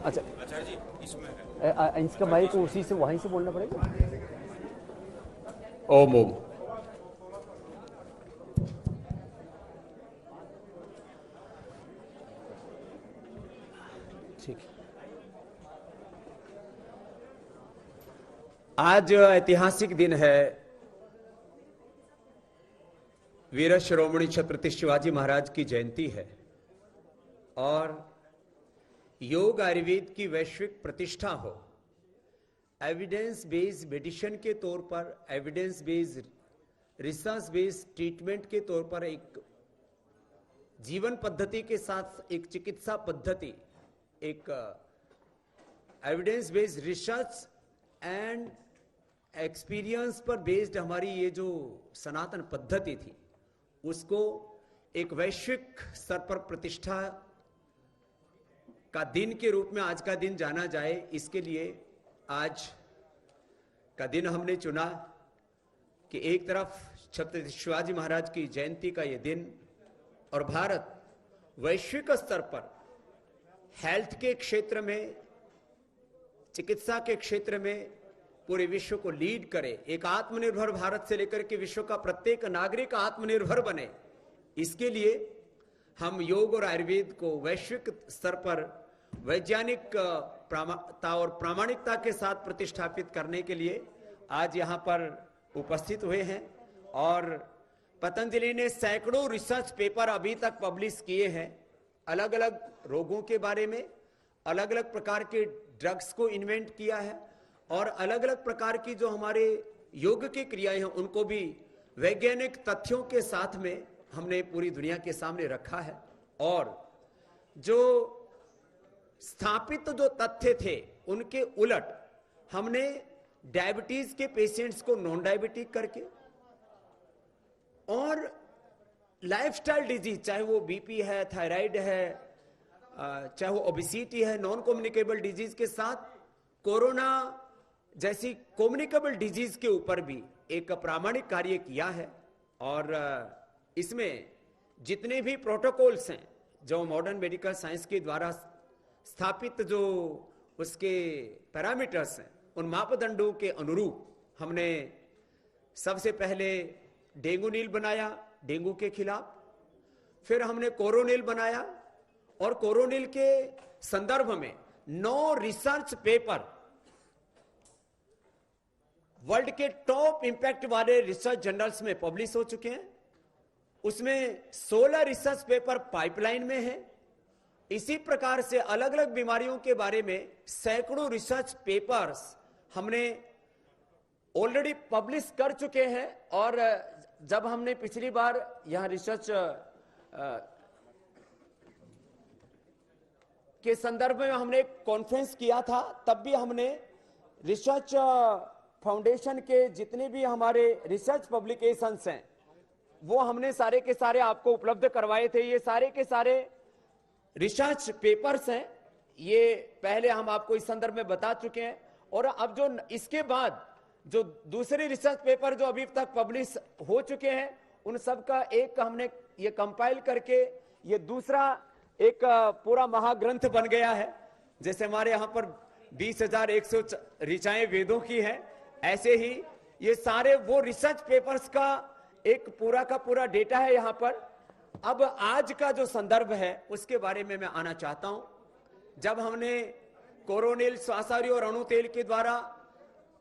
अच्छा आचार्य जी इसमें है। इसका माइक उसी से वहीं से बोलना पड़ेगा। ओम ओम। ठीक। आज ऐतिहासिक दिन है। वीर शिरोमणि छत्रपति शिवाजी महाराज की जयंती है और योग आयुर्वेद की वैश्विक प्रतिष्ठा हो, एविडेंस बेस्ड मेडिसिन के तौर पर, evidence based research based treatment के तौर पर एक जीवन पद्धति के साथ एक चिकित्सा पद्धति, एक evidence based research and experience पर बेस्ड हमारी ये जो सनातन पद्धति थी उसको एक वैश्विक स्तर पर प्रतिष्ठा का दिन के रूप में आज का दिन जाना जाए, इसके लिए आज का दिन हमने चुना कि एक तरफ छत्रपति शिवाजी महाराज की जयंती का ये दिन और भारत वैश्विक स्तर पर हेल्थ के क्षेत्र में, चिकित्सा के क्षेत्र में पूरे विश्व को लीड करे, एक आत्मनिर्भर भारत से लेकर के विश्व का प्रत्येक नागरिक आत्मनिर्भर बने। इसके लिए हम योग और आयुर्वेद को वैश्विक स्तर पर वैज्ञानिक और प्रामाणिकता के साथ प्रतिष्ठापित करने के लिए आज यहां पर उपस्थित हुए हैं। और पतंजलि ने सैकड़ों रिसर्च पेपर अभी तक पब्लिश किए हैं, अलग अलग रोगों के बारे में, अलग अलग प्रकार के ड्रग्स को इन्वेंट किया है और अलग अलग प्रकार की जो हमारे योग की क्रियाएं हैं उनको भी वैज्ञानिक तथ्यों के साथ में हमने पूरी दुनिया के सामने रखा है। और जो स्थापित जो तथ्य थे उनके उलट हमने डायबिटीज के पेशेंट्स को नॉन डायबिटिक करके और लाइफस्टाइल डिजीज, चाहे वो बीपी है, थायराइड है, चाहे वो ओबेसिटी है, नॉन कम्युनिकेबल डिजीज के साथ कोरोना जैसी कम्युनिकेबल डिजीज के ऊपर भी एक प्रामाणिक कार्य किया है। और इसमें जितने भी प्रोटोकॉल्स हैं जो मॉडर्न मेडिकल साइंस के द्वारा स्थापित, जो उसके पैरामीटर्स हैं, उन मापदंडों के अनुरूप हमने सबसे पहले डेंगू नील बनाया डेंगू के खिलाफ, फिर हमने कोरोनिल बनाया और कोरोनिल के संदर्भ में 9 रिसर्च पेपर वर्ल्ड के टॉप इंपैक्ट वाले रिसर्च जर्नल्स में पब्लिश हो चुके हैं। उसमें 16 रिसर्च पेपर पाइपलाइन में है। इसी प्रकार से अलग अलग बीमारियों के बारे में सैकड़ों रिसर्च पेपर्स हमने ऑलरेडी पब्लिश कर चुके हैं। और जब हमने पिछली बार यहां रिसर्च के संदर्भ में हमने एक कॉन्फ्रेंस किया था, तब भी हमने रिसर्च फाउंडेशन के जितने भी हमारे रिसर्च पब्लिकेशंस हैं वो हमने सारे के सारे आपको उपलब्ध करवाए थे। ये सारे के सारे रिसर्च पेपर्स हैं, ये पहले हम आपको इस संदर्भ में बता चुके हैं। और अब जो इसके बाद जो दूसरे रिसर्च पेपर जो अभी तक पब्लिश हो चुके हैं उन सब का एक हमने ये कंपाइल करके ये दूसरा एक पूरा महाग्रंथ बन गया है। जैसे हमारे यहां पर 20,100 ऋचाएं वेदों की है, ऐसे ही ये सारे वो रिसर्च पेपर्स का एक पूरा का पूरा डेटा है यहां पर। अब आज का जो संदर्भ है उसके बारे में मैं आना चाहता हूं। जब हमने कोरोनिल, श्वासाहारी और अणु तेल के द्वारा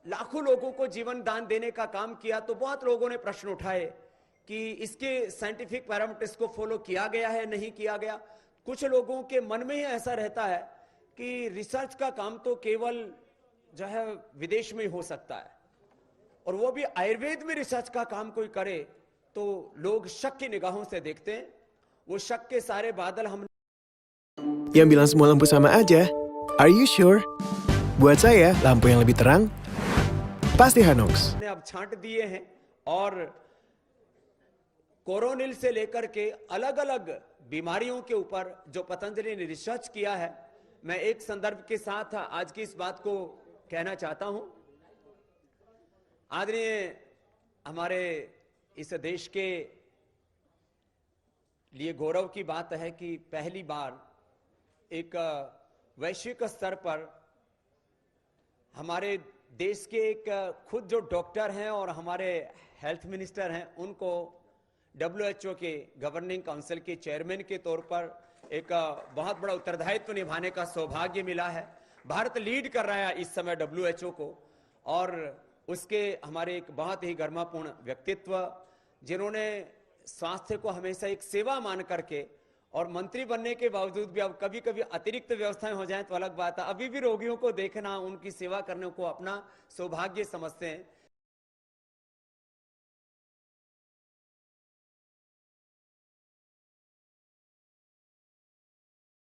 लाखों लोगों को जीवन दान देने का काम किया तो बहुत लोगों ने प्रश्न उठाए कि इसके साइंटिफिक पैरामीटर्स को फॉलो किया गया है, नहीं किया गया। कुछ लोगों के मन में ही ऐसा रहता है कि रिसर्च का काम तो केवल जो है विदेश में ही हो सकता है, और वो भी आयुर्वेद में रिसर्च का काम कोई करे तो लोग शक की निगाहों से देखते हैं। वो शक के सारे बादल हम Yang bilang semua lampu sama aja. Are you sure? Buat saya, lampu yang lebih terang pasti Hanox. ने अब छांट दिए हैं और कोरोनिल से लेकर के अलग अलग बीमारियों के ऊपर जो पतंजलि ने रिसर्च किया है, मैं एक संदर्भ के साथ आज की इस बात को कहना चाहता हूं। आदरणीय हमारे इस देश के लिए गौरव की बात है कि पहली बार एक वैश्विक स्तर पर हमारे देश के एक खुद जो डॉक्टर हैं और हमारे हेल्थ मिनिस्टर हैं, उनको WHO के गवर्निंग काउंसिल के चेयरमैन के तौर पर एक बहुत बड़ा उत्तरदायित्व निभाने का सौभाग्य मिला है। भारत लीड कर रहा है इस समय WHO को, और उसके हमारे एक बहुत ही गरिमापूर्ण व्यक्तित्व, जिन्होंने स्वास्थ्य को हमेशा एक सेवा मान करके, और मंत्री बनने के बावजूद भी अब कभी कभी अतिरिक्त व्यवस्थाएं हो जाएं तो अलग बात है, अभी भी रोगियों को देखना, उनकी सेवा करने को अपना सौभाग्य समझते हैं।